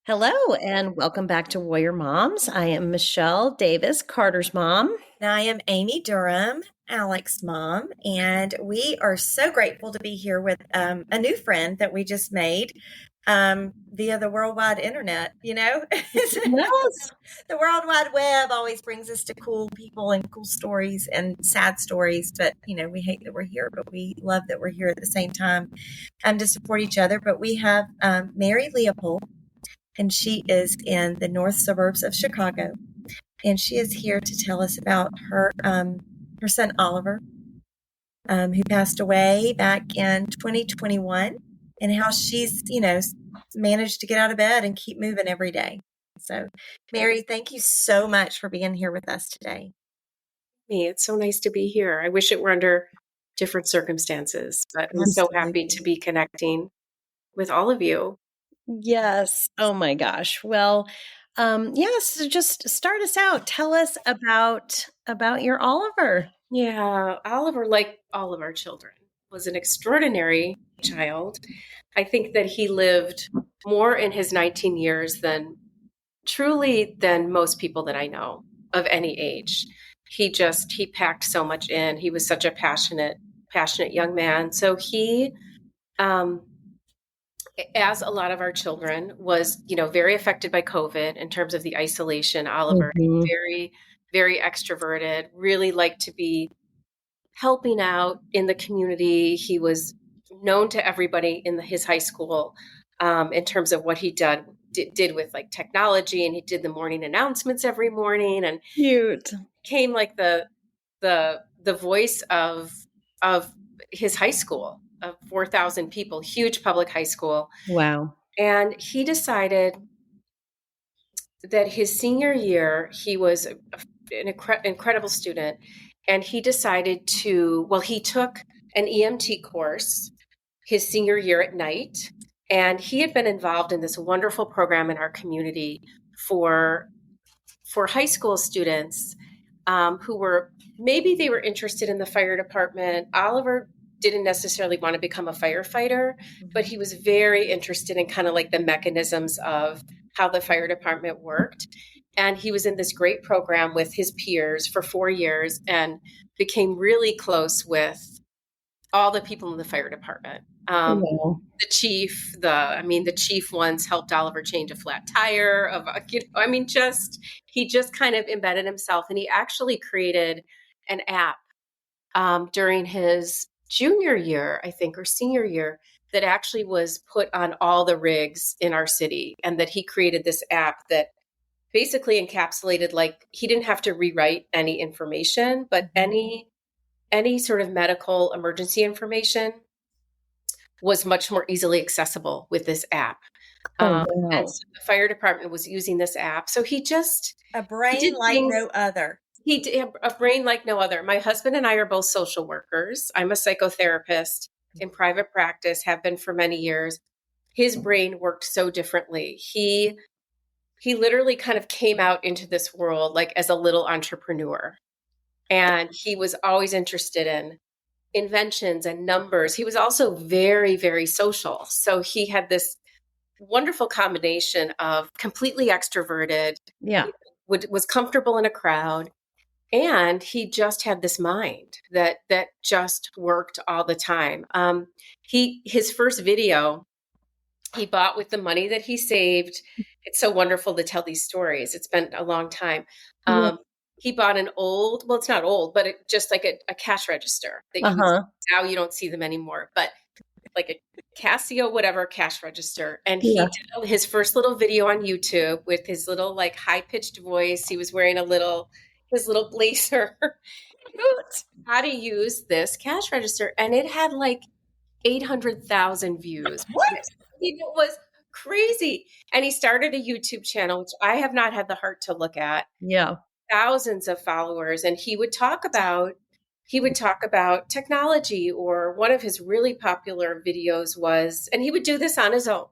Hello, and welcome back to Warrior Moms. I am Michelle Davis, Carter's mom. And I am Amy Durham, Alex's mom, and we are so grateful to be here with a new friend that we just made via the worldwide internet. Yes. The World Wide Web always brings us to cool people and cool stories and sad stories, but we hate that we're here, but we love that we're here at the same time to support each other. But we have Mary Leopold, and she is in the north suburbs of Chicago. And she is here to tell us about her son Oliver, who passed away back in 2021, and how she's managed to get out of bed and keep moving every day. So, Mary, thank you so much for being here with us today. It's so nice to be here. I wish it were under different circumstances, but I'm so happy to be connecting with all of you. Yes. Oh my gosh. Well, so just start us out. Tell us about your Oliver. Yeah, Oliver, like all of our children, was an extraordinary child. I think that he lived more in his 19 years than most people that I know of any age. He packed so much in. He was such a passionate young man. So he, as a lot of our children, was, very affected by COVID in terms of the isolation. Oliver, very, very extroverted, really liked to be helping out in the community. He was known to everybody in his high school in terms of what he did with like technology, and he did the morning announcements every morning, and cute. Came like the voice of his high school of 4,000 people, huge public high school. Wow. And he decided that his senior year, he was an incredible student, and he decided he took an EMT course his senior year at night. And he had been involved in this wonderful program in our community for high school students who were interested in the fire department. Oliver didn't necessarily want to become a firefighter, but he was very interested in kind of like the mechanisms of how the fire department worked. And he was in this great program with his peers for 4 years and became really close with all the people in the fire department. The chief, the chief once helped Oliver change a flat tire he just kind of embedded himself, and he actually created an app during his junior year, I think, or senior year, that actually was put on all the rigs in our city. And that he created this app that basically encapsulated, like, he didn't have to rewrite any information, but any sort of medical emergency information was much more easily accessible with this app. Wow. And so the fire department was using this app. So he just... A brain like no other. He did a brain like no other. My husband and I are both social workers. I'm a psychotherapist in private practice, have been for many years. His brain worked so differently. He literally kind of came out into this world like as a little entrepreneur. And he was always interested in inventions and numbers. He was also very, very social. So he had this wonderful combination of completely extroverted, was comfortable in a crowd, and he just had this mind that just worked all the time. His first video he bought with the money that he saved. It's so wonderful to tell these stories. It's been a long time. He bought an old, well, it's not old, but just like a cash register that now you don't see them anymore, but like a Casio, whatever, cash register. And he did his first little video on YouTube with his little like high pitched voice. He was wearing his little blazer. How to use this cash register. And it had like 800,000 views. What? It was crazy. And he started a YouTube channel, which I have not had the heart to look at. Yeah. Thousands of followers. And he would talk about technology, or one of his really popular videos was, and he would do this on his own,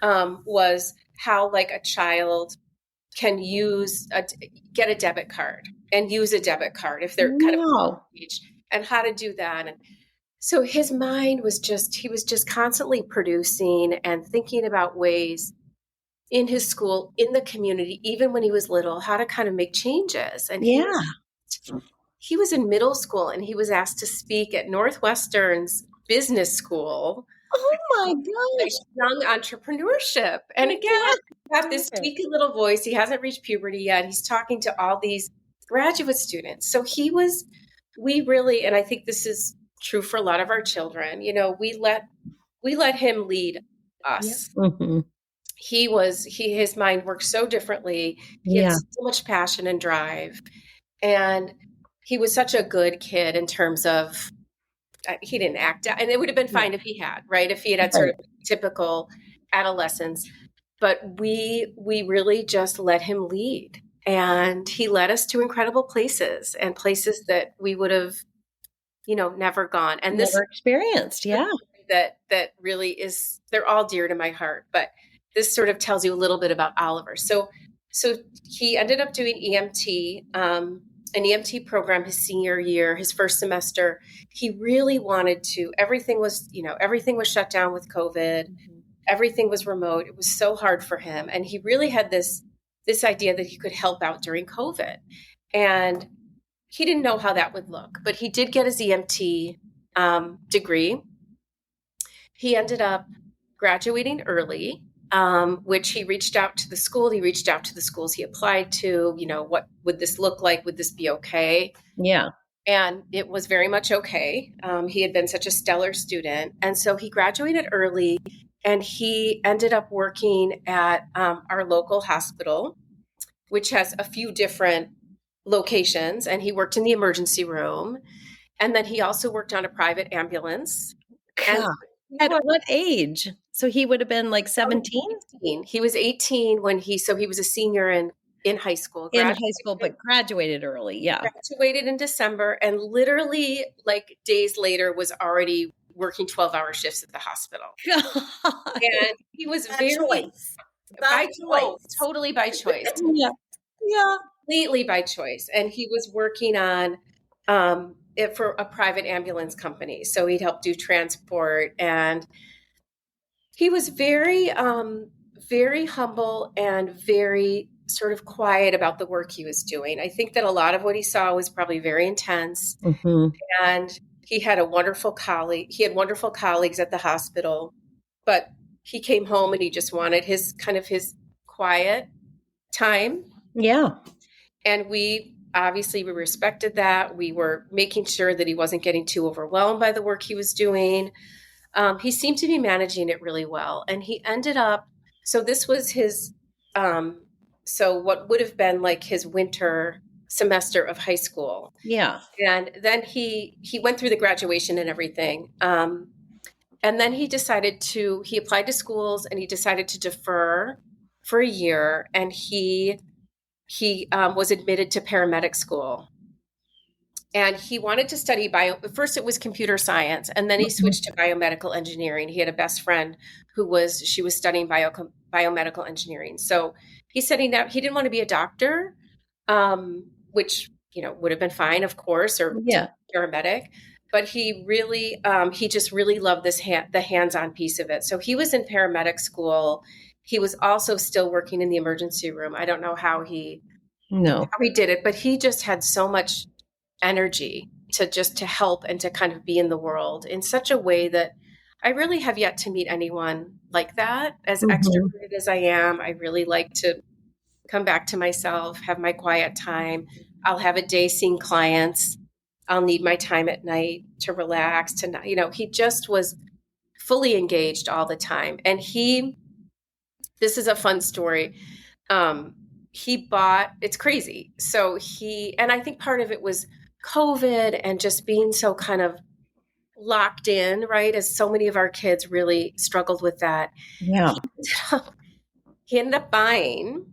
was how like a child can get a debit card and use a debit card if they're kind of age, and how to do that. And so his mind was he was just constantly producing and thinking about ways in his school, in the community, even when he was little, how to kind of make changes. And Yeah. he was in middle school and he was asked to speak at Northwestern's business school, Oh my like gosh. young entrepreneurship. And again, you have this tweaky little voice. He hasn't reached puberty yet. He's talking to all these graduate students. So we really, and I think this is true for a lot of our children, we let him lead us. Mm-hmm. His mind worked so differently. He had Yeah. so much passion and drive. And he was such a good kid in terms of he didn't act out, and it would have been fine if he had, right? If he had had sort of typical adolescence, but we really just let him lead, and he led us to incredible places and places that we would have, never gone. And this Never experienced. Yeah. that really is, they're all dear to my heart, but this sort of tells you a little bit about Oliver. So he ended up doing an EMT program his senior year, his first semester. He really wanted to. Everything was shut down with COVID. Mm-hmm. Everything was remote. It was so hard for him. And he really had this idea that he could help out during COVID. And he didn't know how that would look, but he did get his EMT degree. He ended up graduating early, which he reached out to the school. He reached out to the schools he applied to, what would this look like? Would this be okay? Yeah. And it was very much okay. He had been such a stellar student. And so he graduated early and he ended up working at our local hospital, which has a few different locations. And he worked in the emergency room. And then he also worked on a private ambulance. And at what age? So he would have been like 17? He was 18 when he was a senior in high school. In high school, but graduated early. Yeah. Graduated in December and literally like days later was already working 12-hour shifts at the hospital. God. And he was By very choice. By choice. Totally by choice. Yeah. Yeah. Completely by choice. And he was working on it for a private ambulance company. So he'd help do transport, and he was very, very humble and very sort of quiet about the work he was doing. I think that a lot of what he saw was probably very intense. Mm-hmm. And he had a wonderful colleague. He had wonderful colleagues at the hospital, but he came home and he just wanted his quiet time. Yeah. And we respected that. We were making sure that he wasn't getting too overwhelmed by the work he was doing. He seemed to be managing it really well. And he ended up, so this was his, so what would have been like his winter semester of high school. Yeah. And then he went through the graduation and everything. And then he applied to schools and he decided to defer for a year. And he was admitted to paramedic school. And he wanted to study first it was computer science, and then he switched to biomedical engineering. He had a best friend she was studying biomedical engineering. So he said he didn't want to be a doctor, which, would have been fine, of course, or paramedic. But he really, he just really loved the hands-on piece of it. So he was in paramedic school. He was also still working in the emergency room. I don't know how he did it, but he just had so much energy to help and to kind of be in the world in such a way that I really have yet to meet anyone like that. As extroverted as I am, I really like to come back to myself, have my quiet time. I'll have a day seeing clients. I'll need my time at night to relax, he just was fully engaged all the time. And this is a fun story. It's crazy. So and I think part of it was COVID and just being so kind of locked in, right? As so many of our kids really struggled with that. Yeah. He ended up buying,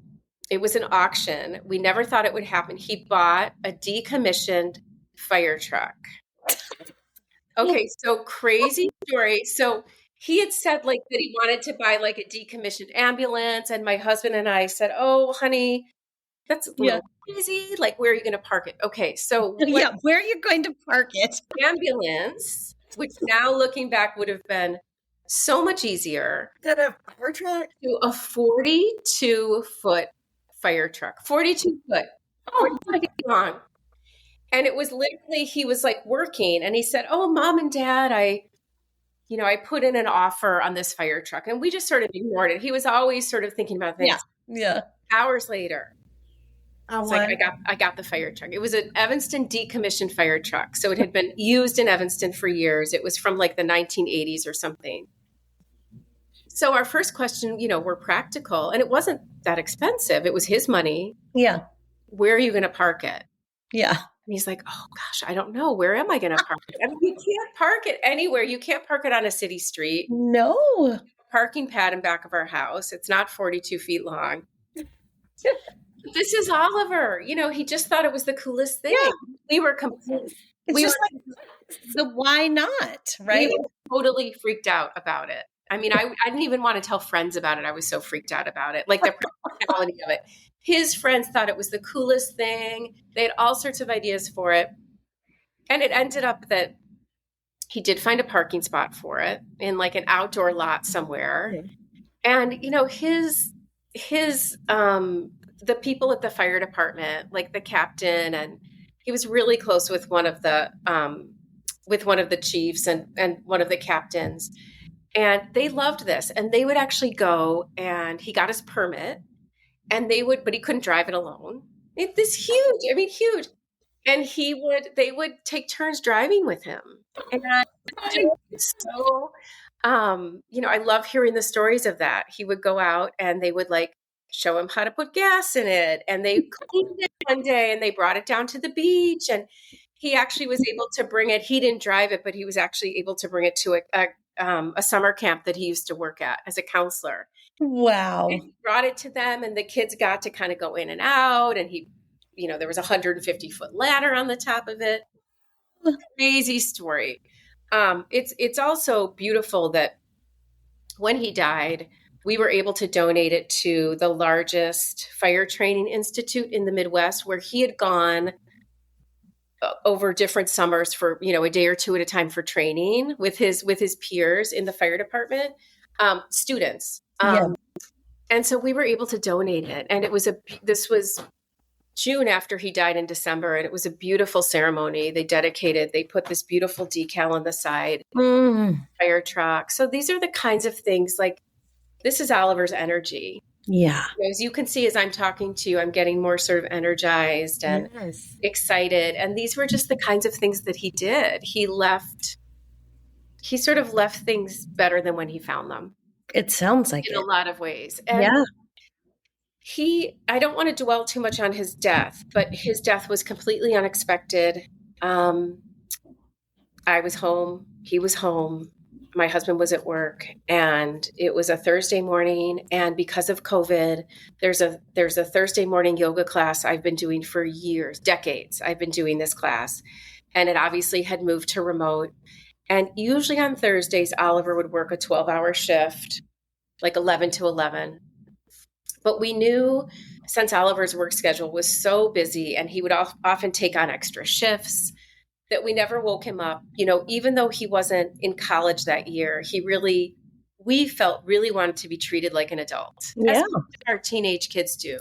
it was an auction. We never thought it would happen. He bought a decommissioned fire truck. Okay. So crazy story. So he had said that he wanted to buy a decommissioned ambulance. And my husband and I said, "Oh, honey, that's a little crazy. Where are you going to park it?" Okay. So where are you going to park it? Ambulance, which now looking back would have been so much easier Got a fire truck? to a 42-foot fire truck, 42 foot, Oh 42 my feet long. And it was literally, he was like working and he said, "Oh, Mom and Dad, I put in an offer on this fire truck." And we just sort of ignored it. He was always sort of thinking about Yeah. things. Yeah. Hours later, I it's like, won. I got the fire truck. It was an Evanston decommissioned fire truck. So it had been used in Evanston for years. It was from like the 1980s or something. So our first question, we're practical, and it wasn't that expensive. It was his money. Yeah. Where are you going to park it? Yeah. And he's like, "Oh gosh, I don't know. Where am I going to park it?" I mean, you can't park it anywhere. You can't park it on a city street. No. Parking pad in back of our house. It's not 42 feet long. This is Oliver. He just thought it was the coolest thing. Yeah. We were completely, It's we just were, like the why not, we right? were totally freaked out about it. I mean, I didn't even want to tell friends about it. I was so freaked out about it, like the practicality of it. His friends thought it was the coolest thing. They had all sorts of ideas for it. And it ended up that he did find a parking spot for it in like an outdoor lot somewhere. Okay. And, his the people at the fire department, like the captain, and he was really close with one of the chiefs and one of the captains. And they loved this. And they would actually go, and he got his permit, and but he couldn't drive it alone. This huge, I mean, huge. And they would take turns driving with him. And so, I love hearing the stories of that. He would go out and they would like show him how to put gas in it. And they cleaned it one day and they brought it down to the beach. And he actually was able to bring it. He didn't drive it, but he was actually able to bring it to a summer camp that he used to work at as a counselor. Wow. And he brought it to them, and the kids got to kind of go in and out. And there was a 150-foot ladder on the top of it. Crazy story. It's also beautiful that when he died, we were able to donate it to the largest fire training institute in the Midwest, where he had gone over different summers for a day or two at a time for training with his peers in the fire department, students. Yeah. And so we were able to donate it, and this was June after he died in December, and it was a beautiful ceremony. They put this beautiful decal on the side, fire truck. So these are the kinds of things, like, this is Oliver's energy. Yeah. As you can see, as I'm talking to you, I'm getting more sort of energized and excited. And these were just the kinds of things that he did. He sort of left things better than when he found them. It sounds like in it. a lot of ways. And Yeah. I don't want to dwell too much on his death, but his death was completely unexpected. I was home. He was home. My husband was at work, and it was a Thursday morning. And because of COVID, there's a Thursday morning yoga class I've been doing for years, decades. I've been doing this class, and it obviously had moved to remote. And usually on Thursdays, Oliver would work a 12-hour shift, like 11 to 11. But we knew, since Oliver's work schedule was so busy and he would often take on extra shifts, that we never woke him up. Even though he wasn't in college that year, we felt really wanted to be treated like an adult, Yeah. as our teenage kids do.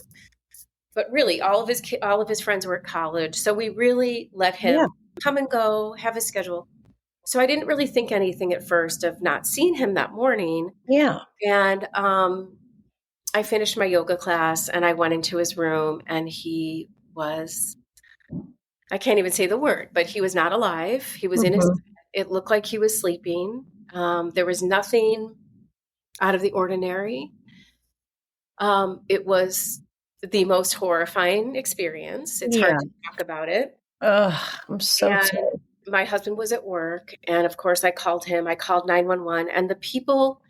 But really, all of his friends were at college, so we really let him come and go, have his schedule. So I didn't really think anything at first of not seeing him that morning. Yeah. And I finished my yoga class and I went into his room, and he was, I can't even say the word, but he was not alive. He was in his, it looked like he was sleeping. There was nothing out of the ordinary. It was the most horrifying experience. It's hard to talk about it. I'm so sorry. My husband was at work, and of course I called him. I called 911, and the people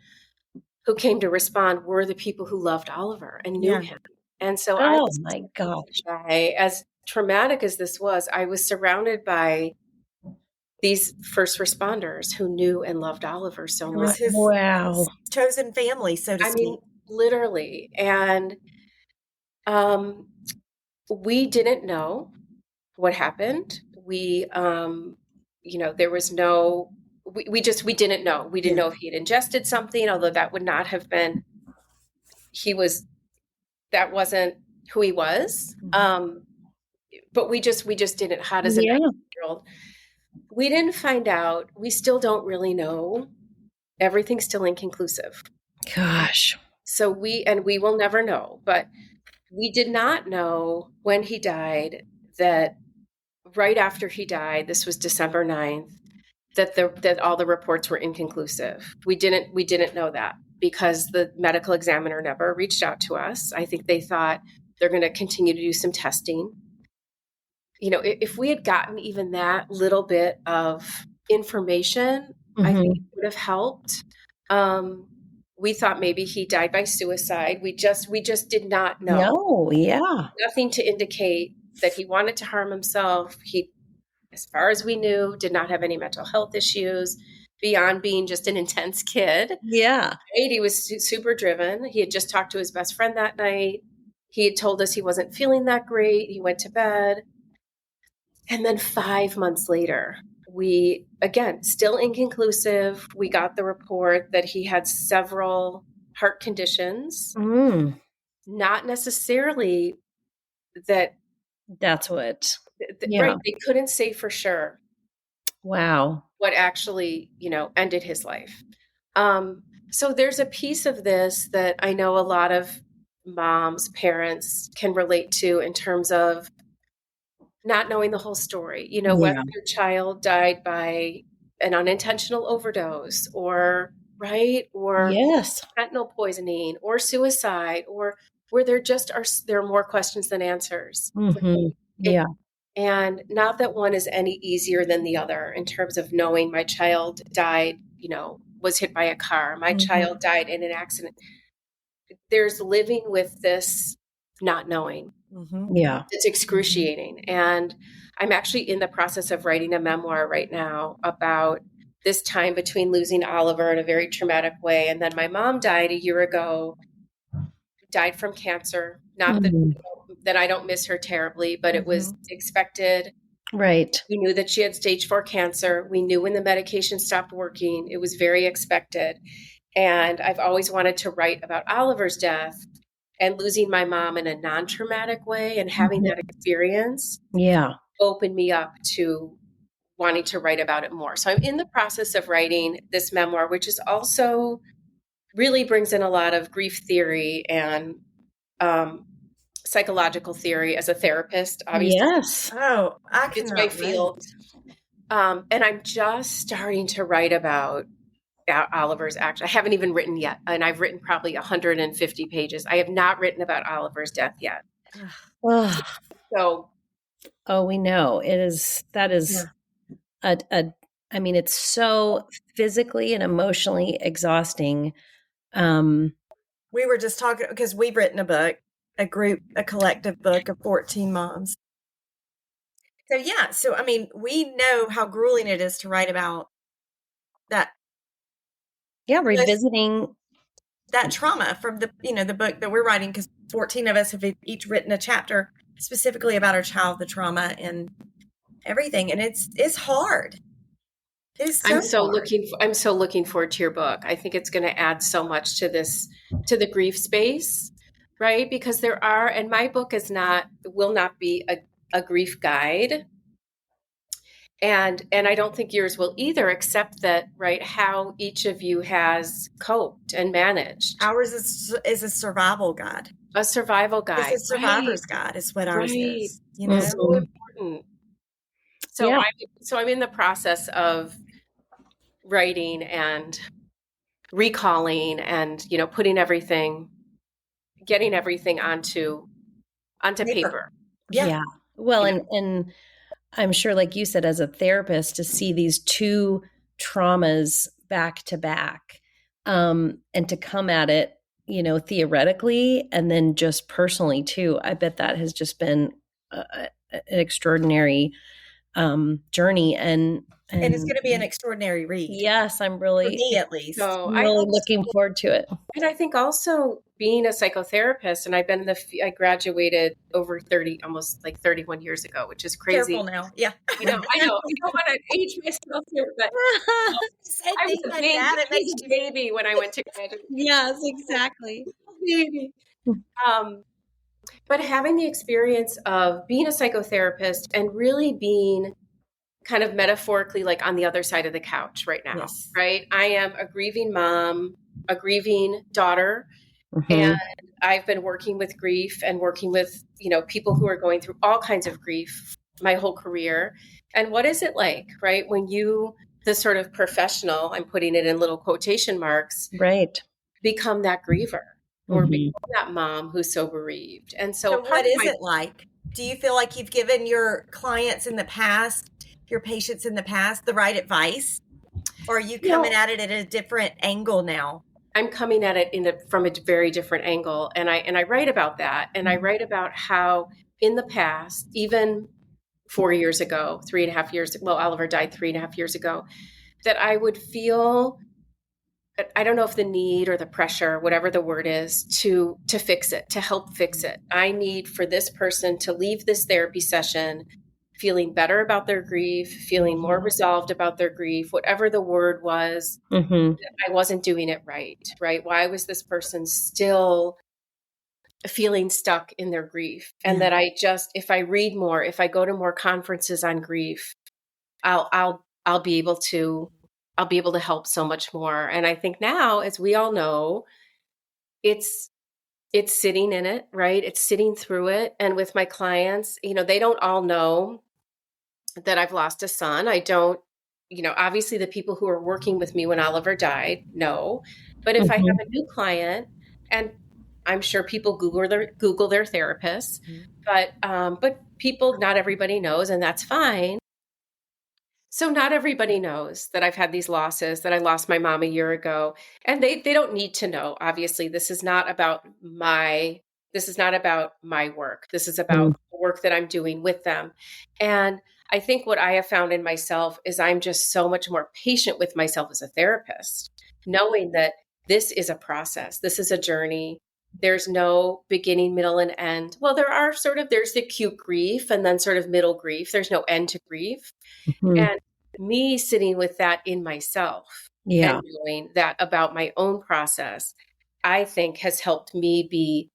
who came to respond were the people who loved Oliver and knew him. And so my gosh. as traumatic as this was, I was surrounded by these first responders who knew and loved Oliver so much. It was his chosen family, so to speak. I mean, literally. And we didn't know what happened. We, we didn't know. We didn't know if he had ingested something, although that would not have been, that wasn't who he was. But we just didn't. How does a 9-year-old? We didn't find out. We still don't really know. Everything's still inconclusive. Gosh. So we will never know, but we did not know when he died that right after he died, this was December 9th, that all the reports were inconclusive. We didn't know that because the medical examiner never reached out to us. I think they thought they're going to continue to do some testing. If we had gotten even that little bit of information, I think it would have helped. We thought maybe he died by suicide. We just did not know. No, yeah. Nothing to indicate that he wanted to harm himself. He, as far as we knew, did not have any mental health issues beyond being just an intense kid. Yeah. Right? He was super driven. He had just talked to his best friend that night. He had told us he wasn't feeling that great. He went to bed. And then 5 months later, we, again, still inconclusive. We got the report that he had several heart conditions, not necessarily that. That's what. Right. They couldn't say for sure. Wow. What actually, ended his life. So there's a piece of this that I know a lot of moms, parents can relate to in terms of not knowing the whole story, whether your child died by an unintentional overdose or fentanyl poisoning or suicide, or where there are more questions than answers. Yeah. And not that one is any easier than the other in terms of knowing my child died, was hit by a car. My child died in an accident. There's living with this not knowing. Yeah. It's excruciating. And I'm actually in the process of writing a memoir right now about this time between losing Oliver in a very traumatic way. And then my mom died a year ago, died from cancer. Not that I don't miss her terribly, but it was expected. Right. We knew that she had stage 4 cancer. We knew when the medication stopped working. It was very expected. And I've always wanted to write about Oliver's death and losing my mom in a non-traumatic way, and having that experience opened me up to wanting to write about it more. So I'm in the process of writing this memoir, which is also really brings in a lot of grief theory and psychological theory as a therapist, obviously. Yes. Oh, it's my field. And I'm just starting to write about Oliver's action. I haven't even written yet, and I've written probably 150 pages. I have not written about Oliver's death yet. So, we know that is I mean, it's so physically and emotionally exhausting. We were just talking because we've written a book, a collective book of 14 moms. So I mean, we know how grueling it is to write about that. Yeah, revisiting that trauma from the book that we're writing, because 14 of us have each written a chapter specifically about our child, the trauma and everything. And it's hard. It's so I'm so looking forward to your book. I think it's going to add so much to the grief space, right? Because and my book will not be a grief guide. And I don't think yours will either, except that, right, how each of you has coped and managed. Ours is a survival guide. A survival guide. It's a survivor's guide is what ours is. So important. So I'm in the process of writing and recalling and, getting everything onto paper. Yeah. Well, and I'm sure, like you said, as a therapist, to see these two traumas back to back, and to come at it, theoretically and then just personally too, I bet that has just been an extraordinary journey. And And it's And going to be an extraordinary read yes, I'm for me, at least. So I really hope looking so. forward to it. And I think also being a psychotherapist, and I graduated over 30, almost like 31 years ago, which is crazy. Careful now. Yeah. I know. I don't want to age myself here, but Say I was things a like baby. that. It I was makes a you. baby when I went to graduate. Yes, exactly. Baby. Um, but having the experience of being a psychotherapist and really being kind of metaphorically like on the other side of the couch right now, Yes. right? I am a grieving mom, a grieving daughter, and Mhm. I've been working with grief and working with, people who are going through all kinds of grief my whole career. And what is it like, right? When you, the sort of professional, I'm putting it in little quotation marks, Right. become that griever or Mhm. become that mom who's so bereaved. And so So, part what of is my, it like? Do you feel like you've given your clients in the past, your patients in the past, the right advice? Or are you you know, coming at it at a different angle now? I'm coming at it from a very different angle. And I write about that. And I write about how in the past, even 4 years ago, 3.5 years, well, Oliver died 3.5 years ago, that I would feel, I don't know if the need or the pressure, whatever the word is, to fix it, to help fix it. I need for this person to leave this therapy session feeling better about their grief, feeling more resolved about their grief, whatever the word was. Mhm. I wasn't doing it right, right? Why was this person still feeling stuck in their grief? And that if I read more, if I go to more conferences on grief, I'll be able to help so much more. And I think now, as we all know, it's sitting in it, right? It's sitting through it. And with my clients, they don't all know that I've lost a son. I don't, obviously the people who are working with me when Oliver died know. But if I have Mhm. a new client, and I'm sure people Google their therapists, but people, not everybody knows, and that's fine. So not everybody knows that I've had these losses, that I lost my mom a year ago, and they don't need to know. Obviously, this is not about my work. This is about Mhm. the work that I'm doing with them. And I think what I have found in myself is I'm just so much more patient with myself as a therapist, knowing that this is a process. This is a journey. There's no beginning, middle, and end. Well, there's the acute grief and then sort of middle grief. There's no end to grief. Mhm. And me sitting with that in myself Yeah. and knowing that about my own process, I think has helped me be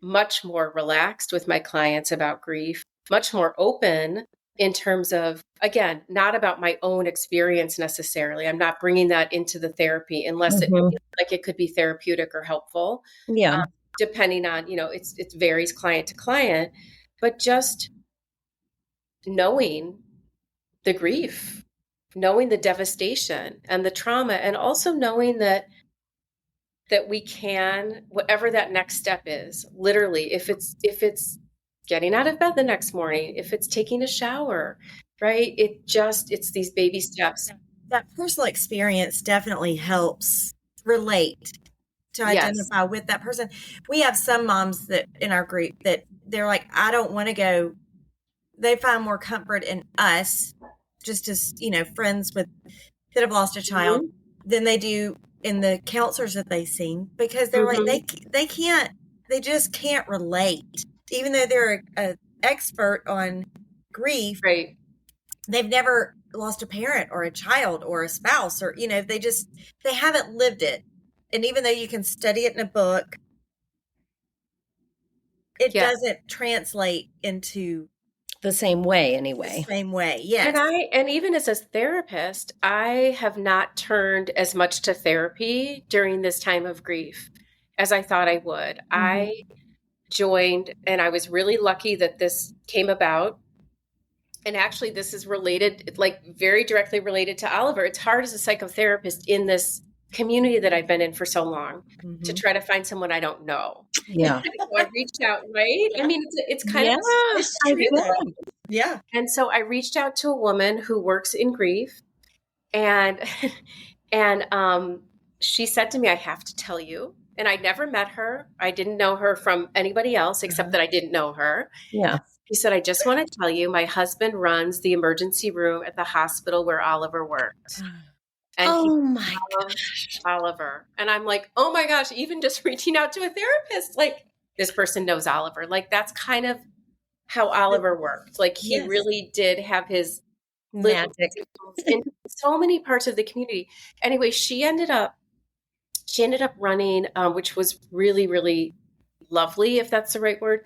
much more relaxed with my clients about grief, much more open in terms of, again, not about my own experience necessarily. I'm not bringing that into the therapy unless it Mhm. feels like it could be therapeutic or helpful, Yeah. depending on, it varies client to client, but just knowing the grief, knowing the devastation and the trauma, and also knowing that we can, whatever that next step is, literally, if it's getting out of bed the next morning, if it's taking a shower, right? It's these baby steps. That personal experience definitely helps relate to Yes. identify with that person. We have some moms that in our group that they're like, I don't want to go. They find more comfort in us, just as friends with that have lost a child, Hmm. than they do in the counselors that they see, because they're like Hmm. they just can't relate, even though they're a expert on grief. Right. They've never lost a parent or a child or a spouse, or they haven't lived it. And even though you can study it in a book, it Yes. doesn't translate into The same way, the anyway. same way. Yes. And even as a therapist, I have not turned as much to therapy during this time of grief as I thought I would. Mhm. I joined, and I was really lucky that this came about. And actually, this is related, like very directly related to Oliver. It's hard as a psychotherapist in this community that I've been in for so long to Mhm. try to find someone I don't know. Yeah. So I reached out, right? I Yeah. mean, it's kind of Yeah, a I scary bet. thing. Yeah. And so I reached out to a woman who works in grief, and and she said to me, "I have to tell you." And I never met her. I didn't know her from anybody else except Uh-huh. that I didn't know her. Yeah. She said, I just want to tell you, my husband runs the emergency room at the hospital where Oliver worked. And he Oh my loves gosh. Oliver. And I'm like, oh my gosh, even just reaching out to a therapist, like this person knows Oliver. Like that's kind of how Oliver worked. Like he Yes. really did have his little Magic. in so many parts of the community. Anyway, she ended up running, which was really, really lovely, if that's the right word,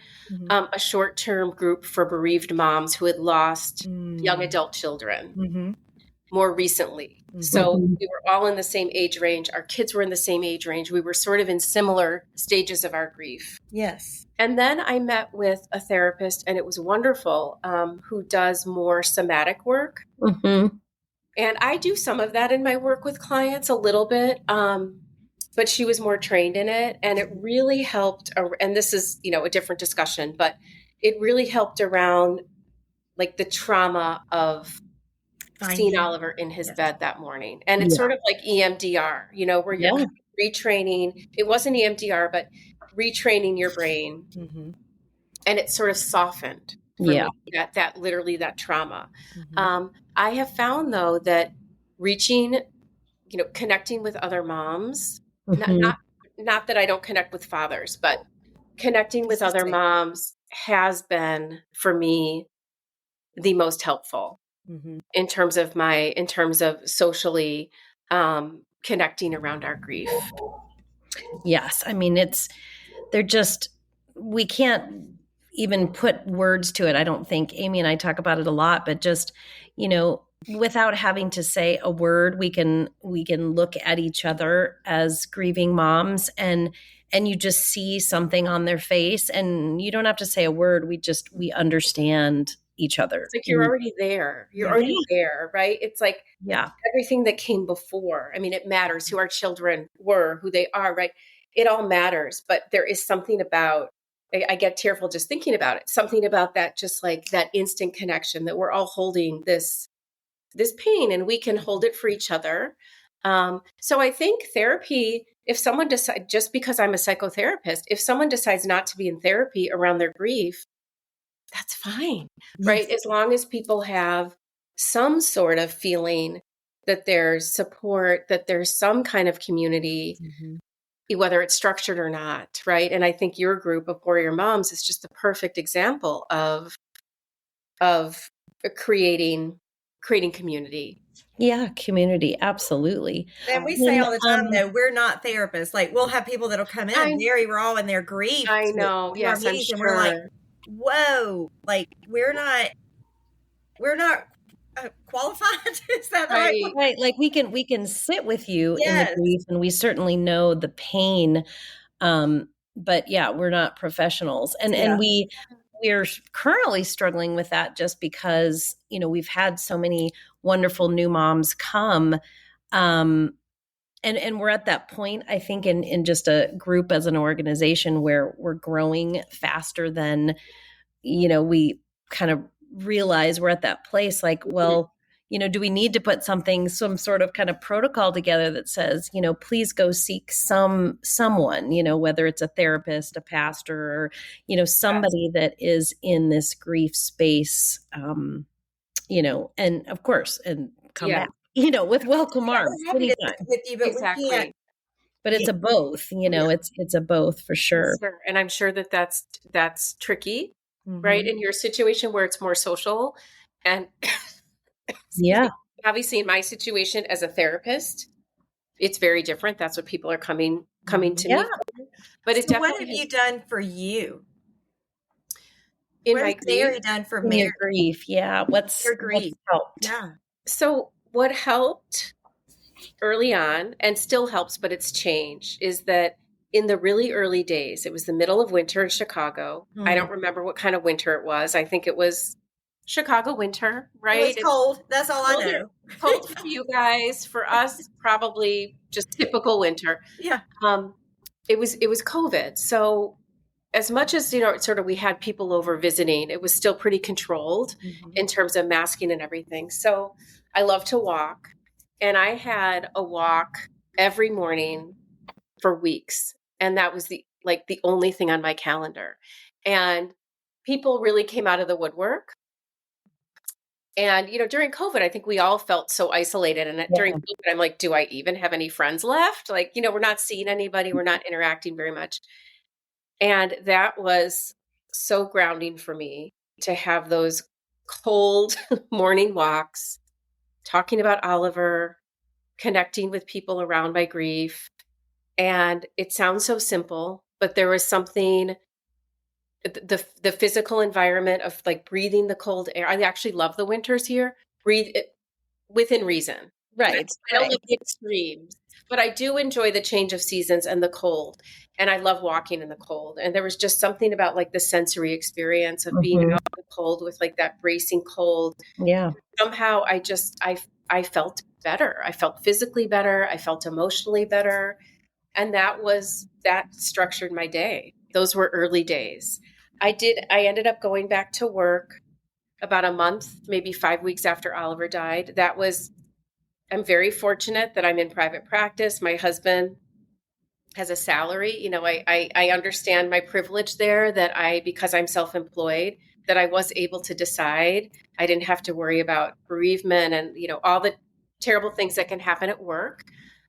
a short-term group for bereaved moms who had lost young adult children more recently. So we were all in the same age range. Our kids were in the same age range. We were sort of in similar stages of our grief. Yes. And then I met with a therapist, and it was wonderful, who does more somatic work. Mm-hmm. And I do some of that in my work with clients a little bit, but she was more trained in it. And it really helped. And this is, a different discussion, but it really helped around like the trauma of seeing Oliver in his bed that morning. And it's sort of like EMDR, where you're retraining. It wasn't EMDR, but retraining your brain. And it sort of softened for me that literally that trauma. I have found though that reaching, connecting with other moms, not that I don't connect with fathers, but connecting with other moms has been for me the most helpful in terms of socially connecting around our grief. Yes. I mean, we can't even put words to it. I don't think Amy and I talk about it a lot, but just, without having to say a word, we can look at each other as grieving moms and you just see something on their face and you don't have to say a word. We understand each other. It's like you're already there. You're already there, right? It's like everything that came before. I mean, it matters who our children were, who they are, right? It all matters. But there is something about, I get tearful just thinking about it, something about that, just like that instant connection that we're all holding this pain and we can hold it for each other. So I think therapy, if someone decides, just because I'm a psychotherapist, if someone decides not to be in therapy around their grief, that's fine, right? As long as people have some sort of feeling that there's support, that there's some kind of community, whether it's structured or not, right? And I think your group of Warrior Moms is just the perfect example of creating community. Yeah, community, absolutely. And we say all the time, though, we're not therapists. Like, we'll have people that'll come in very raw in their grief. I know. Yes, I'm sure. And we're like, whoa, like we're not qualified. Is that right? Right. Like we can sit with you in the grief, and we certainly know the pain. But we're not professionals, and we're currently struggling with that just because we've had so many wonderful new moms come. And we're at that point, I think, in just a group as an organization where we're growing faster than, we kind of realize we're at that place like, well, do we need to put some sort of kind of protocol together that says, please go seek someone, whether it's a therapist, a pastor, or, somebody that is in this grief space, and of course, and come back. With welcome arms anytime. With you, but exactly. We can't. But it's a both, it's a both for sure. And I'm sure that's tricky, right? In your situation where it's more social and obviously in my situation as a therapist, it's very different. That's what people are coming to me for. But it's definitely. What have you done for you? In what my has Mary done for Mary? Grief? What's your grief? What's helped? So what helped early on and still helps, but it's changed, is that in the really early days, it was the middle of winter in Chicago. I don't remember what kind of winter it was. I think it was Chicago winter, right? It was cold. That's all I know. Cold for you guys. For us, probably just typical winter. Yeah. It was COVID. So as much as, sort of we had people over visiting, it was still pretty controlled in terms of masking and everything. So I love to walk. And I had a walk every morning for weeks. And that was the only thing on my calendar. And people really came out of the woodwork. And, during COVID, I think we all felt so isolated. And during Yeah. COVID, I'm like, do I even have any friends left? Like, we're not seeing anybody. We're not interacting very much. And that was so grounding for me to have those cold morning walks, talking about Oliver, connecting with people around my grief. And it sounds so simple, but there was something, the physical environment of like breathing the cold air. I actually love the winters here. Breathe it within reason. Right. I don't love the extremes, but I do enjoy the change of seasons and the cold. And I love walking in the cold. And there was just something about like the sensory experience of being out in the cold with like that bracing cold. Yeah. Somehow I felt better. I felt physically better. I felt emotionally better. And that structured my day. Those were early days. I ended up going back to work about a month, maybe 5 weeks after Oliver died. I'm very fortunate that I'm in private practice. My husband has a salary. I understand my privilege there because I'm self-employed, that I was able to decide. I didn't have to worry about bereavement and, all the terrible things that can happen at work.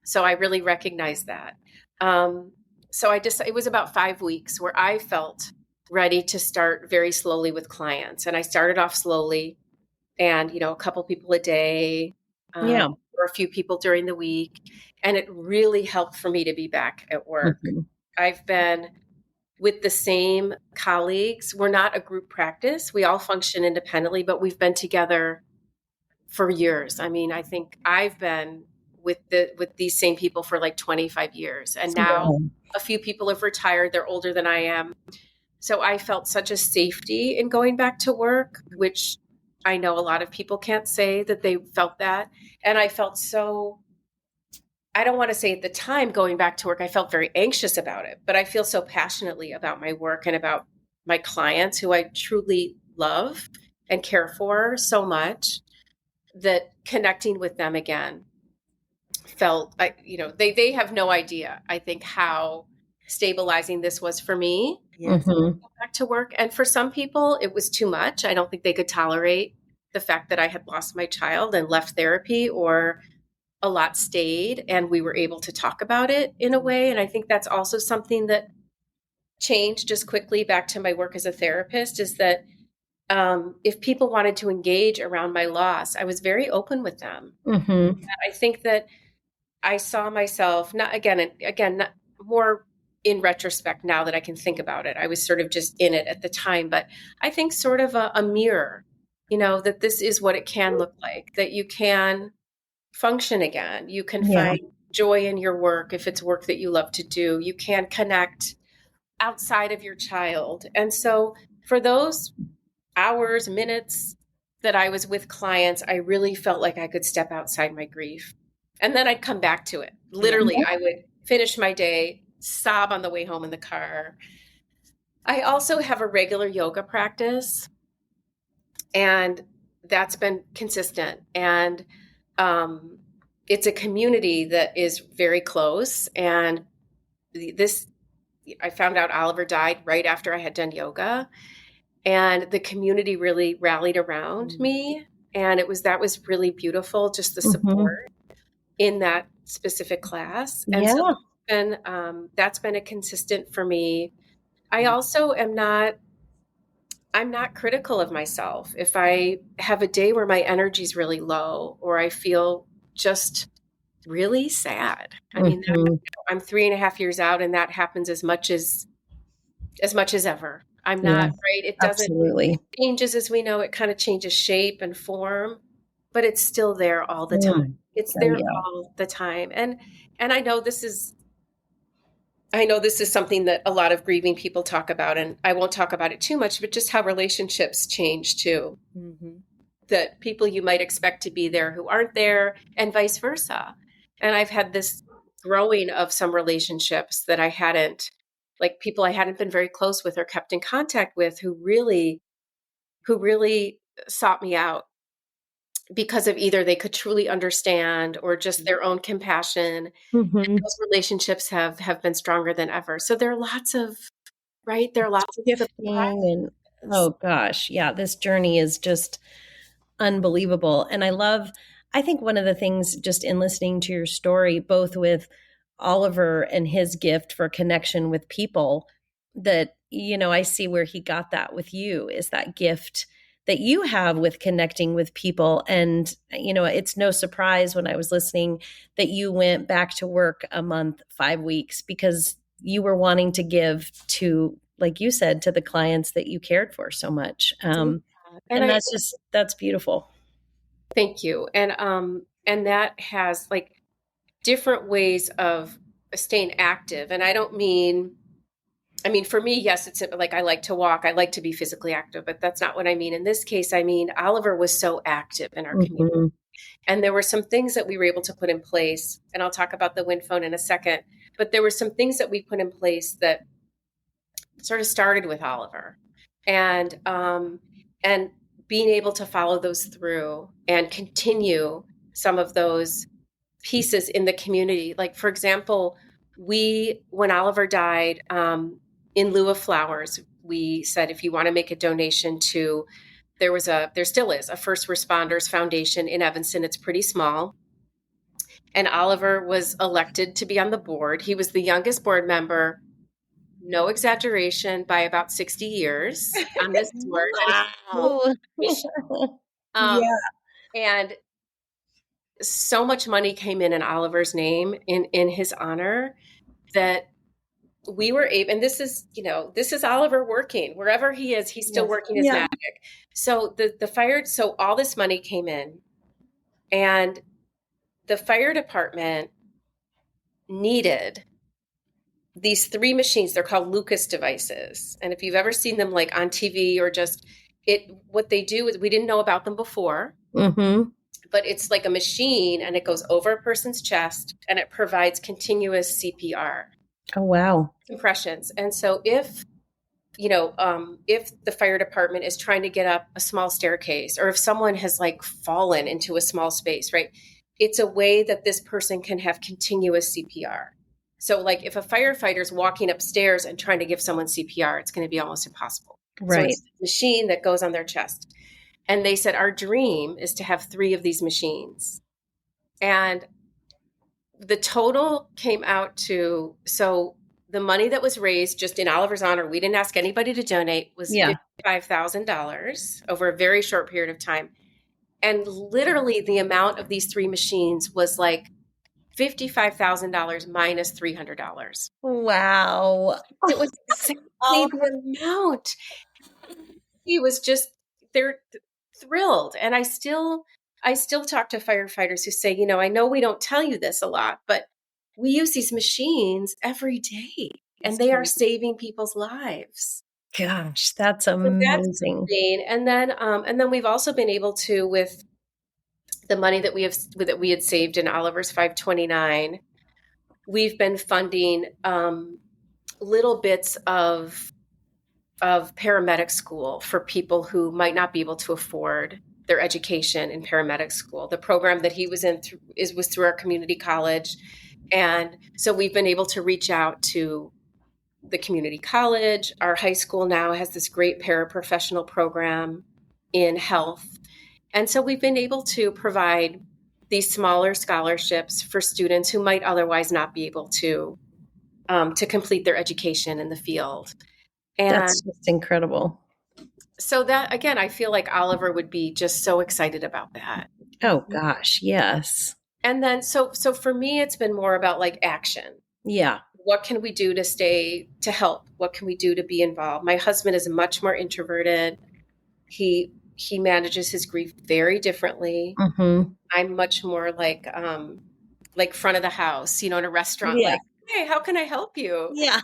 So I really recognize that. It was about 5 weeks where I felt ready to start very slowly with clients. And I started off slowly and, a couple people a day, or a few people during the week. And it really helped for me to be back at work. I've been with the same colleagues. We're not a group practice. We all function independently, but we've been together for years. I mean, I think I've been with these same people for like 25 years. And now a few people have retired. They're older than I am. So I felt such a safety in going back to work, which I know a lot of people can't say that they felt that. And I felt I don't want to say at the time going back to work, I felt very anxious about it, but I feel so passionately about my work and about my clients who I truly love and care for so much that connecting with them again they have no idea, I think, how stabilizing this was for me. Yes. Go back to work. And for some people, it was too much. I don't think they could tolerate the fact that I had lost my child and left therapy, or a lot stayed and we were able to talk about it in a way. And I think that's also something that changed just quickly back to my work as a therapist, is that if people wanted to engage around my loss, I was very open with them. I think that I saw myself, not more in retrospect now that I can think about it. I was sort of just in it at the time, but I think sort of a mirror, that this is what it can look like, that you can function again. You can find joy in your work if it's work that you love to do. You can connect outside of your child. And so for those hours, minutes that I was with clients, I really felt like I could step outside my grief. And then I'd come back to it. Literally, I would finish my day, sob on the way home in the car. I also have a regular yoga practice, and that's been consistent. And it's a community that is very close. And I found out Oliver died right after I had done yoga, and the community really rallied around me. And that was really beautiful, just the support in that specific class. And so that's been a consistent for me. I also I'm not critical of myself. If I have a day where my energy is really low, or I feel just really sad. I mean, I'm 3.5 years out, and that happens as much as ever. I'm not right. It doesn't changes, as we know, it kind of changes shape and form, but it's still there all the time. It's there all the time. And I know this is something that a lot of grieving people talk about, and I won't talk about it too much, but just how relationships change too. That people you might expect to be there who aren't there, and vice versa. And I've had this growing of some relationships that people I hadn't been very close with or kept in contact with, who really sought me out because of either they could truly understand or just their own compassion. And those relationships have been stronger than ever. So there are lots of, right? There are lots of gifting and Oh gosh. Yeah. This journey is just unbelievable. And I think one of the things just in listening to your story, both with Oliver and his gift for connection with people, that, I see where he got that with you is that gift that you have with connecting with people. And, it's no surprise when I was listening that you went back to work a month, 5 weeks, because you were wanting to give to, like you said, to the clients that you cared for so much. And that's beautiful. Thank you. And that has like different ways of staying active. And I mean, for me, yes, it's like I like to walk, I like to be physically active, but that's not what I mean. In this case, I mean, Oliver was so active in our community. Mm-hmm. And there were some things that we were able to put in place. And I'll talk about the wind phone in a second. But there were some things that we put in place that sort of started with Oliver. And being able to follow those through and continue some of those pieces in the community. Like, for example, when Oliver died, in lieu of flowers, we said, if you want to make a donation to, there still is a First Responders Foundation in Evanston. It's pretty small. And Oliver was elected to be on the board. He was the youngest board member, no exaggeration, by about 60 years on this board. Wow. Yeah. And so much money came in Oliver's name in his honor that we were able, and this is Oliver working wherever he is, he's still working his magic. So so all this money came in, and the fire department needed these 3 machines. They're called Lucas devices. And if you've ever seen them like on TV or just what they do is, we didn't know about them before, but it's like a machine and it goes over a person's chest and it provides continuous CPR. Oh, wow. Compressions. And so if the fire department is trying to get up a small staircase, or if someone has like fallen into a small space, right? It's a way that this person can have continuous CPR. So like if a firefighter is walking upstairs and trying to give someone CPR, it's going to be almost impossible. Right. So it's a machine that goes on their chest. And they said, our dream is to have 3 of these machines. And the total came out to, so the money that was raised just in Oliver's honor, we didn't ask anybody to donate, was $55,000 over a very short period of time. And literally the amount of these 3 machines was like $55,000 minus $300. Wow. It was exactly the amount. He was just, they're thrilled. And I still talk to firefighters who say, I know we don't tell you this a lot, but we use these machines every day and they are saving people's lives. Gosh, that's amazing. And then we've also been able to, with the money that we had saved in Oliver's 529, we've been funding little bits of paramedic school for people who might not be able to afford their education in paramedic school. The program that he was in was through our community college. And so we've been able to reach out to the community college. Our high school now has this great paraprofessional program in health. And so we've been able to provide these smaller scholarships for students who might otherwise not be able to complete their education in the field. And that's just incredible. So that, again, I feel like Oliver would be just so excited about that. Oh gosh, yes. And then, so for me, it's been more about like action. Yeah. What can we do to help? What can we do to be involved? My husband is much more introverted. He manages his grief very differently. Mm-hmm. I'm much more like front of the house, in a restaurant, like, hey, how can I help you? Yeah.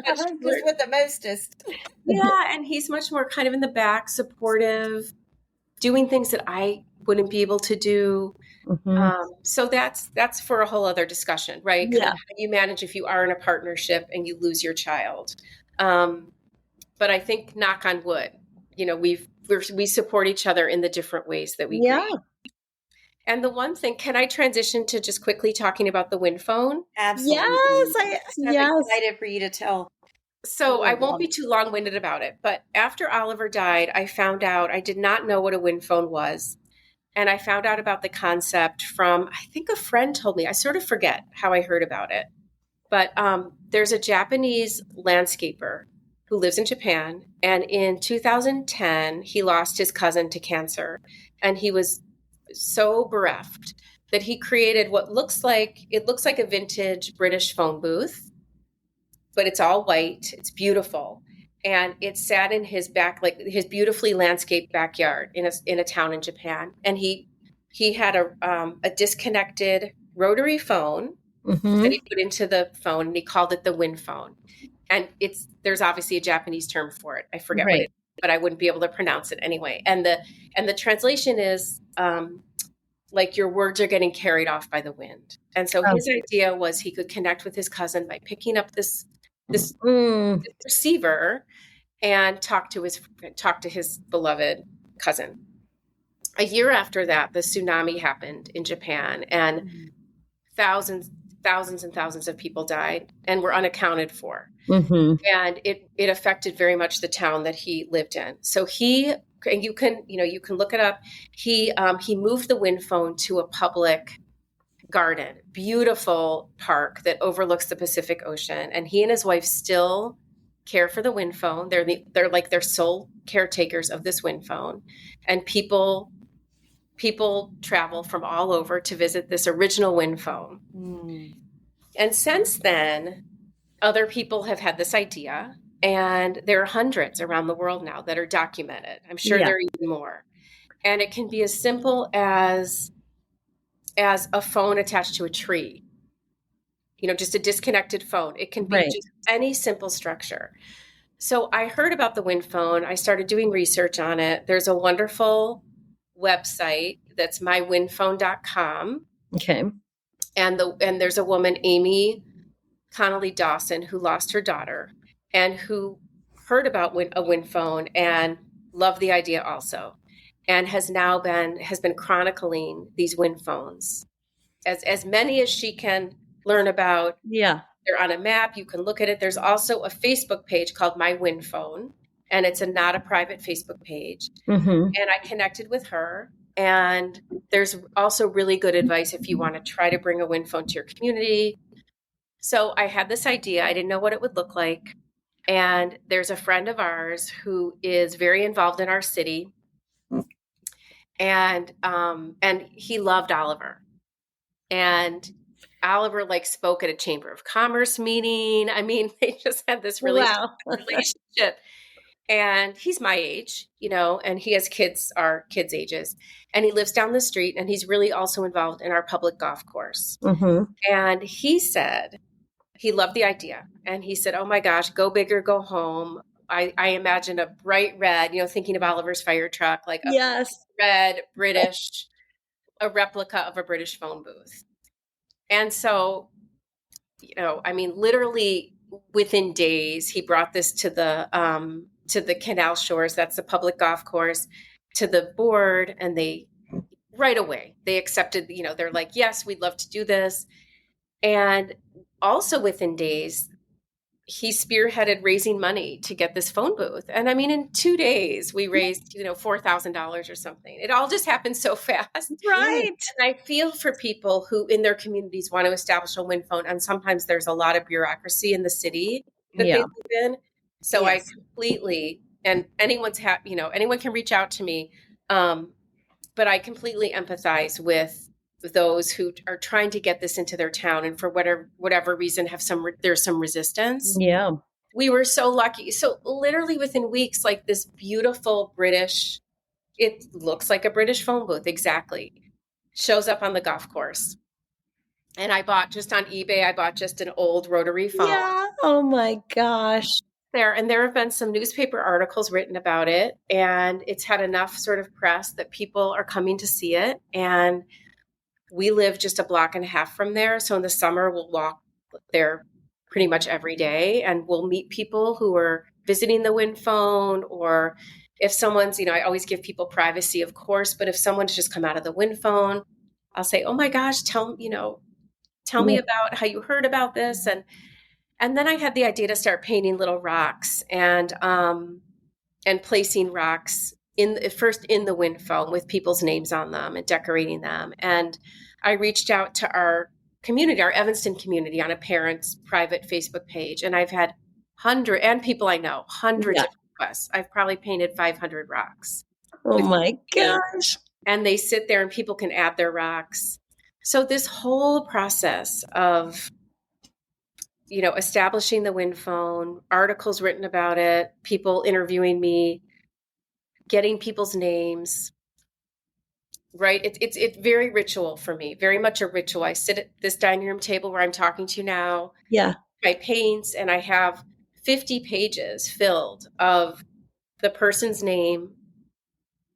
Just with the mostest. Yeah. And he's much more kind of in the back, supportive, doing things that I wouldn't be able to do. Mm-hmm. So that's for a whole other discussion, right? Yeah. How do you manage if you are in a partnership and you lose your child? But I think, knock on wood, we support each other in the different ways that we grieve. And the one thing, can I transition to just quickly talking about the wind phone? Absolutely. Yes. I'm excited for you to tell So I won't be too long-winded about it, but after Oliver died, I found out I did not know what a wind phone was. And I found out about the concept from, I think a friend told me. I sort of forget how I heard about it. But there's a Japanese landscaper who lives in Japan. And in 2010, he lost his cousin to cancer. And he was so bereft that he created what looks like a vintage British phone booth, but it's all white. It's beautiful. And it sat in his like his beautifully landscaped backyard in a town in Japan. And he had a disconnected rotary phone that he put into the phone, and he called it the wind phone. And there's obviously a Japanese term for it. I forget what it is, but I wouldn't be able to pronounce it anyway. And the translation is like your words are getting carried off by the wind. And so his idea was he could connect with his cousin by picking up this receiver and talk to his beloved cousin. A year after that, the tsunami happened in Japan, and thousands and thousands of people died and were unaccounted for. And it affected very much the town that he lived in. So you can look it up. He moved the wind phone to a public garden, beautiful park that overlooks the Pacific Ocean. And he and his wife still care for the wind phone. They're like their sole caretakers of this wind phone. And people travel from all over to visit this original wind phone. And since then, other people have had this idea, and there are hundreds around the world now that are documented. I'm sure there are even more. And it can be as simple as a phone attached to a tree, just a disconnected phone. It can be just any simple structure. So I heard about the wind phone. I started doing research on it. There's a wonderful website that's mywindphone.com. Okay. And there's a woman, Amy Connolly Dawson, who lost her daughter and who heard about a wind phone and loved the idea also, and has been chronicling these wind phones as many as she can learn about. Yeah. They're on a map. You can look at it. There's also a Facebook page called My Wind Phone, and it's not a private Facebook page. And I connected with her. And there's also really good advice if you want to try to bring a wind phone to your community. So I had this idea. I didn't know what it would look like. And there's a friend of ours who is very involved in our city. And he loved Oliver. And Oliver spoke at a Chamber of Commerce meeting. I mean, they just had this really relationship. And he's my age, and he has kids, our kids' ages. And he lives down the street, and he's really also involved in our public golf course. And he said he loved the idea. And he said, oh my gosh, go big or go home. I imagine a bright red, thinking of Oliver's fire truck, like a red British, a replica of a British phone booth. And so, literally within days, he brought this to the Canal Shores, that's the public golf course, to the board, and right away, they accepted, they're like, yes, we'd love to do this. And also within days, he spearheaded raising money to get this phone booth. And in 2 days, we raised, $4,000 or something. It all just happened so fast. Right. And I feel for people who in their communities want to establish a wind phone. And sometimes there's a lot of bureaucracy in the city that they live in. So I completely, and anyone can reach out to me. But I completely empathize with those who are trying to get this into their town, and for whatever reason there's some resistance. Yeah. We were so lucky. So literally within weeks, this beautiful British, it looks like a British phone booth. Exactly. Shows up on the golf course. And I bought just on eBay, an old rotary phone. Yeah. Oh my gosh. There have been some newspaper articles written about it, and it's had enough sort of press that people are coming to see it. And we live just a block and a half from there. So in the summer, we'll walk there pretty much every day, and we'll meet people who are visiting the wind phone, or if someone's, I always give people privacy, of course, but if someone's just come out of the wind phone, I'll say, oh my gosh, tell me about how you heard about this. And then I had the idea to start painting little rocks and placing rocks first in the wind foam with people's names on them and decorating them. And I reached out to our community, our Evanston community, on a parent's private Facebook page. And I've had people I know, hundreds Yeah. of requests. I've probably painted 500 rocks. Oh with my paint. gosh. And they sit there and people can add their rocks. So this whole process of, establishing the wind phone, articles written about it, people interviewing me, getting people's names, right? It's very ritual for me, very much a ritual. I sit at this dining room table where I'm talking to you now. Yeah. I paint, and I have 50 pages filled of the person's name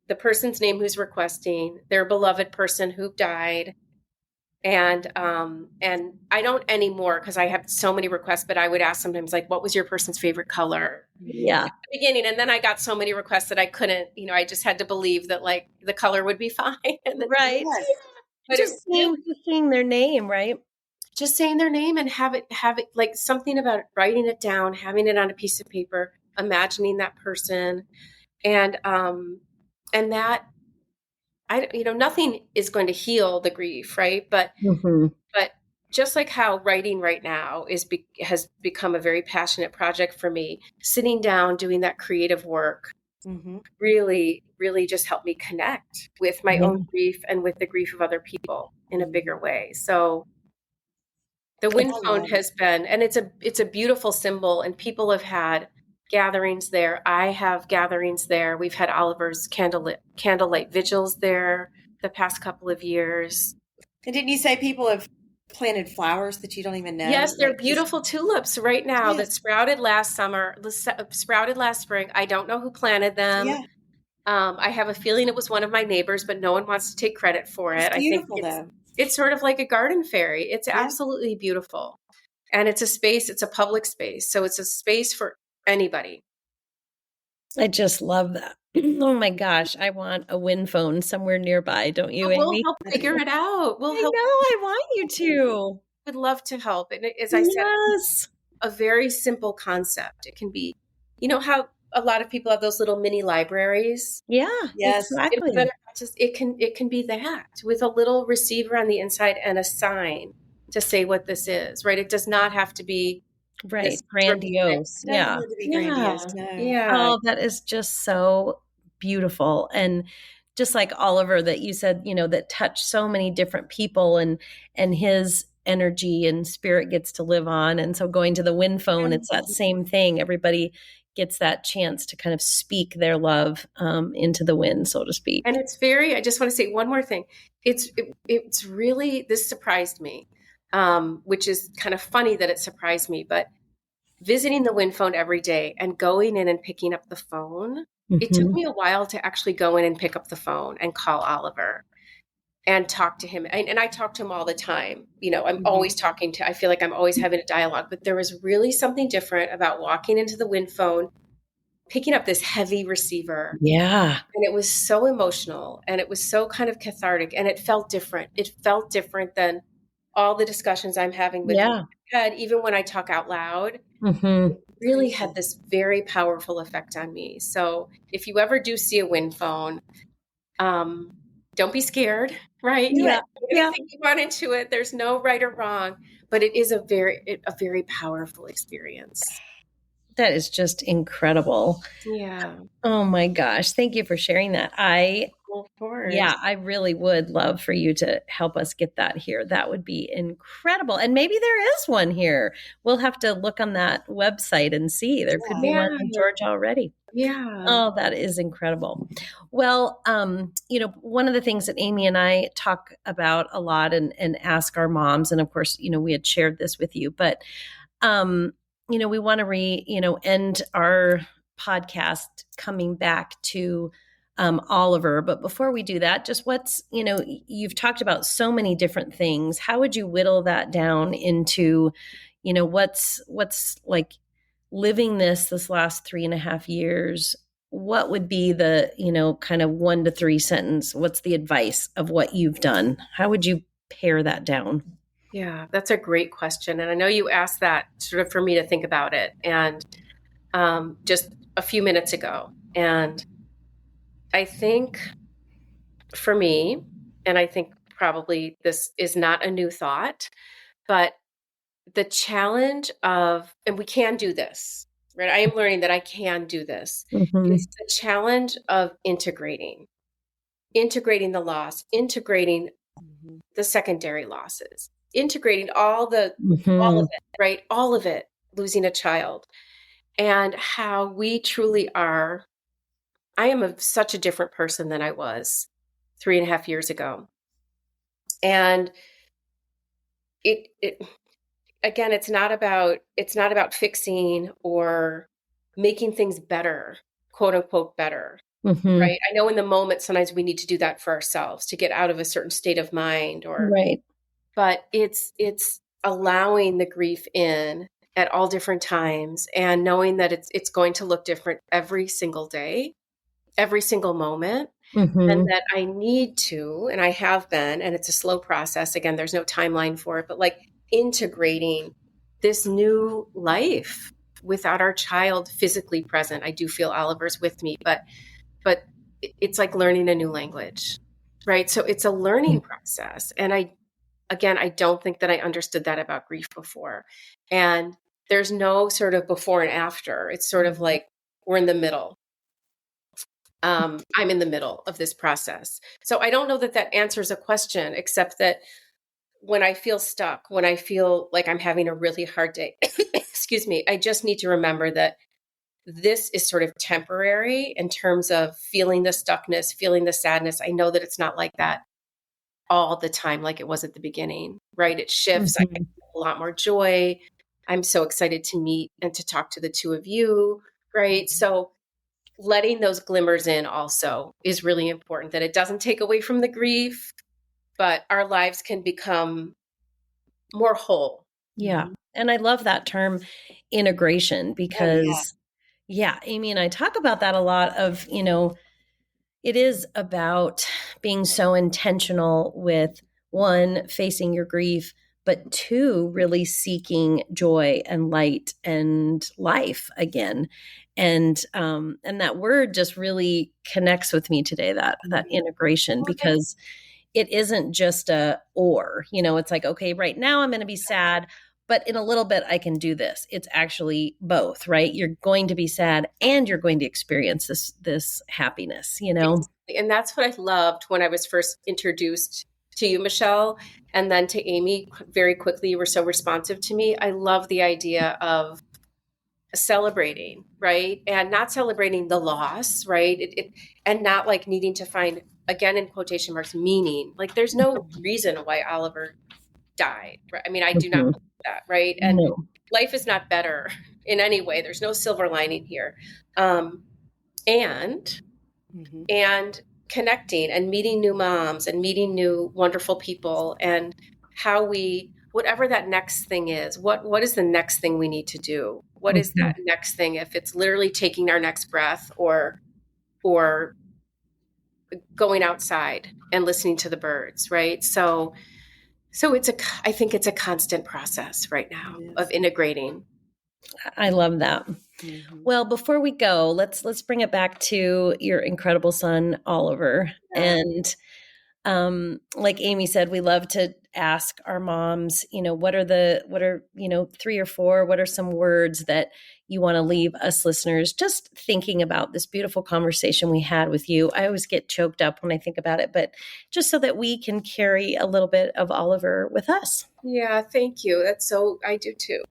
who's requesting, their beloved person who died. And I don't anymore because I have so many requests, but I would ask sometimes, like, what was your person's favorite color? Yeah. At the beginning. And then I got so many requests that I couldn't, I just had to believe that, like, the color would be fine. And then, Right. Yes. but Just saying their name, right? just saying their name and have it like something about writing it down, having it on a piece of paper, imagining that person. And that nothing is going to heal the grief, right? But just like how writing right now has become a very passionate project for me, sitting down, doing that creative work, really, really just helped me connect with my own grief and with the grief of other people in a bigger way. So the wind phone has been, and it's a beautiful symbol, and people have had gatherings there. I have gatherings there. We've had Oliver's candlelight vigils there the past couple of years. And didn't you say people have planted flowers that you don't even know? Yes, they're beautiful tulips right now that sprouted last spring. I don't know who planted them. Yeah. I have a feeling it was one of my neighbors, but no one wants to take credit for it. It's beautiful, though. It's sort of like a garden fairy. It's absolutely beautiful. And it's a public space. So it's a space for anybody. I just love that. Oh my gosh. I want a wind phone somewhere nearby. Don't you, Amy? We'll help figure it out. I know. I want you to. Would love to help. And as I said, it's a very simple concept. It can be, how a lot of people have those little mini libraries. Yeah. Yes. Exactly. It can be that with a little receiver on the inside and a sign to say what this is, right? It does not have to be grandiose. Yeah. Grandiose. No. Yeah. Oh, that is just so beautiful. And just like Oliver that you said, that touched so many different people, and his energy and spirit gets to live on. And so going to the wind phone, it's that same thing. Everybody gets that chance to kind of speak their love into the wind, so to speak. And I just want to say one more thing. It's really, this surprised me, which is kind of funny that it surprised me, but visiting the wind phone every day and going in and picking up the phone, it took me a while to actually go in and pick up the phone and call Oliver and talk to him. And I talk to him all the time. I'm always I feel like I'm always having a dialogue, but there was really something different about walking into the wind phone, picking up this heavy receiver. Yeah. And it was so emotional, and it was so kind of cathartic, and it felt different. It felt different than all the discussions I'm having with my head, even when I talk out loud. It really had this very powerful effect on me. So if you ever do see a wind phone, don't be scared, right? Yeah. Anything you want into it. There's no right or wrong, but it is a very powerful experience. That is just incredible. Yeah. Oh my gosh. Thank you for sharing that. Of course. Yeah, I really would love for you to help us get that here. That would be incredible. And maybe there is one here. We'll have to look on that website and see. There could be one in Georgia already. Yeah. Oh, that is incredible. Well, one of the things that Amy and I talk about a lot and ask our moms, and of course, we had shared this with you, but, we want to end our podcast coming back to Oliver. But before we do that, just you've talked about so many different things. How would you whittle that down into, what's like living this last 3.5 years? What would be the, kind of 1 to 3 sentence? What's the advice of what you've done? How would you pare that down? Yeah, that's a great question. And I know you asked that sort of for me to think about it, and just a few minutes ago. And I think for me, and I think probably this is not a new thought, but the challenge of, and we can do this, right? I am learning that I can do this. Mm-hmm. It's the challenge of integrating the loss, integrating the secondary losses, integrating all Mm-hmm. of it, right? All of it, losing a child, and how we truly are. I am such a different person than I was 3.5 years ago. And it again, it's not about fixing or making things better, quote unquote better, Mm-hmm. right? I know in the moment sometimes we need to do that for ourselves to get out of a certain state of mind, or Right. but it's allowing the grief in at all different times, and knowing that it's going to look different every single day, every single moment, and Mm-hmm. that I need to, and I have been, and it's a slow process. Again, there's no timeline for it, but like integrating this new life without our child physically present. I do feel Oliver's with me, but it's like learning a new language, right? So it's a learning process. And I don't think that I understood that about grief before. And there's no sort of before and after. It's sort of like we're in the middle. I'm in the middle of this process. So I don't know that that answers a question, except that when I feel stuck, when I feel like I'm having a really hard day, excuse me, I just need to remember that this is sort of temporary in terms of feeling the stuckness, feeling the sadness. I know that it's not like that all the time like it was at the beginning, right? It shifts. I Mm-hmm. get a lot more joy. I'm so excited to meet and to talk to the two of you, right? So letting those glimmers in also is really important, that it doesn't take away from the grief, but our lives can become more whole. Yeah. And I love that term integration Oh, yeah. because, yeah, Amy and I talk about that a lot of, it is about being so intentional with one, facing your grief, but two, really seeking joy and light and life again. And that word just really connects with me today, that integration, because it isn't just a or, it's like, okay, right now I'm going to be sad, but in a little bit I can do this. It's actually both, right? You're going to be sad and you're going to experience this happiness. Exactly. And that's what I loved when I was first introduced to you, Michelle, and then to Amy very quickly. You were so responsive to me. I love the idea of celebrating, right? And not celebrating the loss, right? And not like needing to find, again, in quotation marks, meaning. Like there's no reason why Oliver died, right? I mean, I do not Mhm. believe that, right? And No. life is not better in any way. There's no silver lining here. Um, and and connecting and meeting new moms and meeting new wonderful people, and how we, whatever that next thing is, what is the next thing we need to do? What is that Mhm. next thing? If it's literally taking our next breath, or going outside and listening to the birds, right? So I think it's a constant process right now of integrating. I love that. Well, before we go, let's bring it back to your incredible son, Oliver. Yeah. And like Amy said, we love to ask our moms, what are, 3 or 4, what are some words that you want to leave us listeners just thinking about this beautiful conversation we had with you. I always get choked up when I think about it, but just so that we can carry a little bit of Oliver with us. Yeah, thank you. I do too.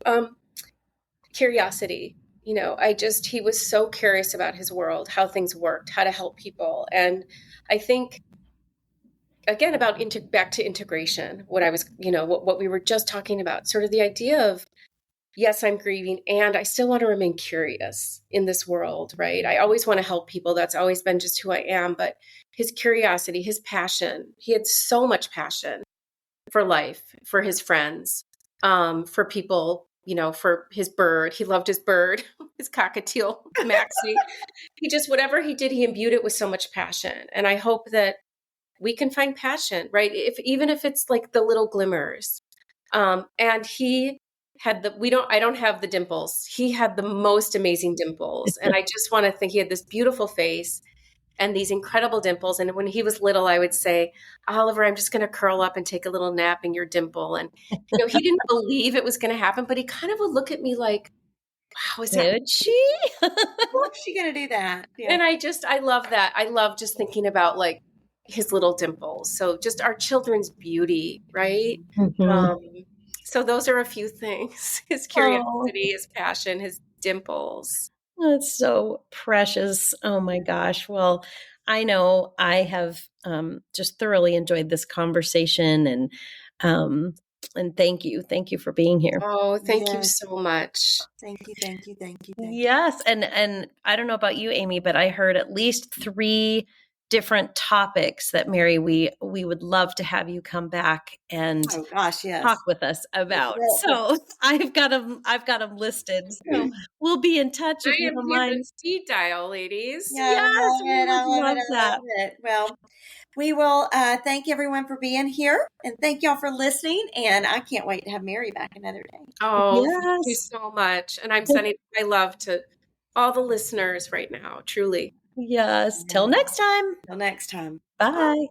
Curiosity. He was so curious about his world, how things worked, how to help people. And I think, again, about back to integration, what we were just talking about, sort of the idea of, yes, I'm grieving and I still want to remain curious in this world, right? I always want to help people. That's always been just who I am. But his curiosity, his passion, he had so much passion for life, for his friends, for people, for his bird. He loved his bird, his cockatiel, Maxie. Whatever he did, he imbued it with so much passion. And I hope that we can find passion, right? Even if it's like the little glimmers, And he had I don't have the dimples. He had the most amazing dimples. And I just want to think he had this beautiful face and these incredible dimples. And when he was little, I would say, Oliver, I'm just going to curl up and take a little nap in your dimple. And, he didn't believe it was going to happen, but he kind of would look at me like, wow, is that? Did she? How's she going to do that? Yeah. And I love that. I love just thinking about like his little dimples. So just our children's beauty, right? So those are a few things: his curiosity, his passion, his dimples. That's so precious. Oh my gosh. Well, I know I have just thoroughly enjoyed this conversation, and thank you. Thank you for being here. Oh, thank you so much. Thank you. Yes. And I don't know about you, Amy, but I heard at least 3 different topics that, Mary, we would love to have you come back and talk with us about. So I've got them listed. So we'll be in touch if you don't mind. Speed dial, ladies. Yes, I love it. Well, we will thank everyone for being here, and thank y'all for listening. And I can't wait to have Mary back another day. Oh, thank you so much. And I'm sending my love to all the listeners right now, truly. Yes. Till next time. Till next time. Bye.